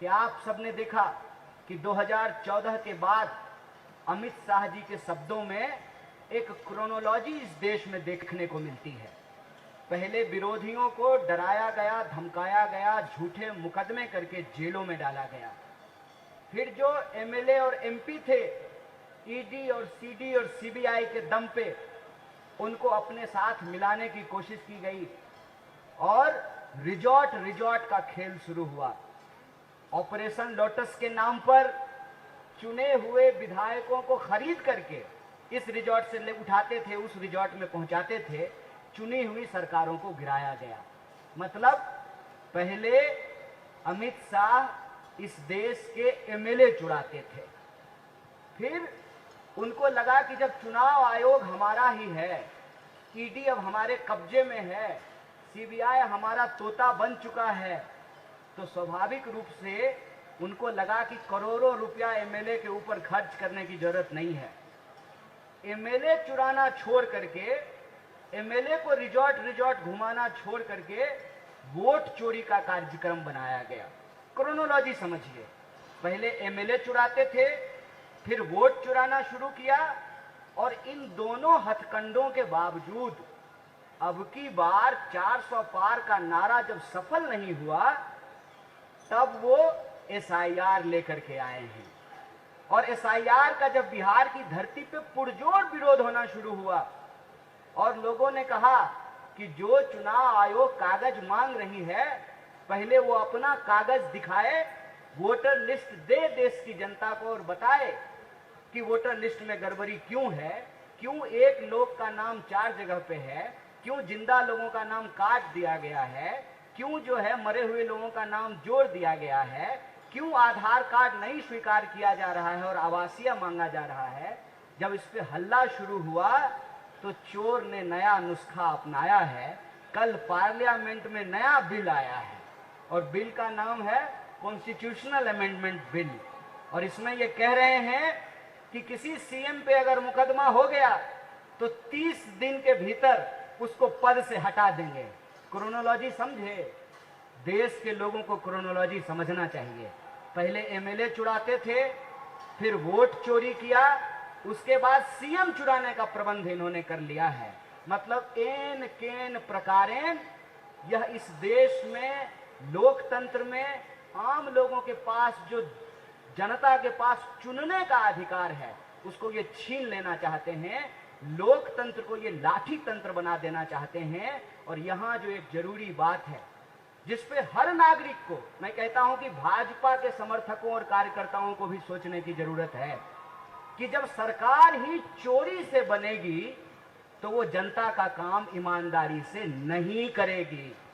कि आप सबने देखा कि 2014 के बाद अमित शाह जी के शब्दों में एक क्रोनोलॉजी इस देश में देखने को मिलती है। पहले विरोधियों को डराया गया, धमकाया गया, झूठे मुकदमे करके जेलों में डाला गया। फिर जो एमएलए और एमपी थे, ईडी और सीडी और सीबीआई के दम पे उनको अपने साथ मिलाने की कोशिश की गई और रिजॉर्ट का खेल शुरू हुआ। ऑपरेशन लोटस के नाम पर चुने हुए विधायकों को खरीद करके इस रिजॉर्ट से ले उठाते थे, उस रिजॉर्ट में पहुंचाते थे। चुनी हुई सरकारों को गिराया गया। मतलब पहले अमित शाह इस देश के एमएलए चुराते थे, फिर उनको लगा कि जब चुनाव आयोग हमारा ही है, ईडी अब हमारे कब्जे में है, सीबीआई हमारा तोता बन चुका है, तो स्वाभाविक रूप से उनको लगा कि करोड़ों रुपया एमएलए के ऊपर खर्च करने की जरूरत नहीं है। एमएलए चुराना छोड़ करके, एमएलए को रिजॉर्ट घुमाना छोड़ करके वोट चोरी का कार्यक्रम बनाया गया। क्रोनोलॉजी समझिए, पहले एमएलए चुराते थे, फिर वोट चुराना शुरू किया, और इन दोनों हथकंडों के बावजूद अब की बार 400 पार का नारा जब सफल नहीं हुआ, तब वो एसआईआर लेकर के आए हैं। और एसआईआर का जब बिहार की धरती पे पुरजोर विरोध होना शुरू हुआ और लोगों ने कहा कि जो चुनाव आयोग कागज मांग रही है, पहले वो अपना कागज दिखाए, वोटर लिस्ट दे देश की जनता को और बताए कि वोटर लिस्ट में गड़बड़ी क्यों है, क्यों एक लोग का नाम 4 जगह पे है, क्यों जिंदा लोगों का नाम काट दिया गया है, क्यों जो है मरे हुए लोगों का नाम जोड़ दिया गया है, क्यों आधार कार्ड नहीं स्वीकार किया जा रहा है और आवासीय मांगा जा रहा है। जब इस पे हल्ला शुरू हुआ तो चोर ने नया नुस्खा अपनाया है। कल पार्लियामेंट में नया बिल आया है और बिल का नाम है कॉन्स्टिट्यूशनल अमेंडमेंट बिल, और इसमें ये कह रहे हैं कि किसी सीएम पे अगर मुकदमा हो गया तो 30 दिन के भीतर उसको पद से हटा देंगे। क्रोनोलॉजी समझे, देश के लोगों को क्रोनोलॉजी समझना चाहिए। पहले एमएलए चुराते थे, फिर वोट चोरी किया, उसके बाद सीएम चुराने का प्रबंध इन्होंने कर लिया है। मतलब एन केन प्रकारेण यह इस देश में लोकतंत्र में आम लोगों के पास जो जनता के पास चुनने का अधिकार है उसको ये छीन लेना चाहते हैं। लोकतंत्र को ये लाठी तंत्र बना देना चाहते हैं। और यहाँ जो एक जरूरी बात है जिसपे हर नागरिक को, मैं कहता हूं कि भाजपा के समर्थकों और कार्यकर्ताओं को भी सोचने की जरूरत है कि जब सरकार ही चोरी से बनेगी तो वो जनता का काम ईमानदारी से नहीं करेगी।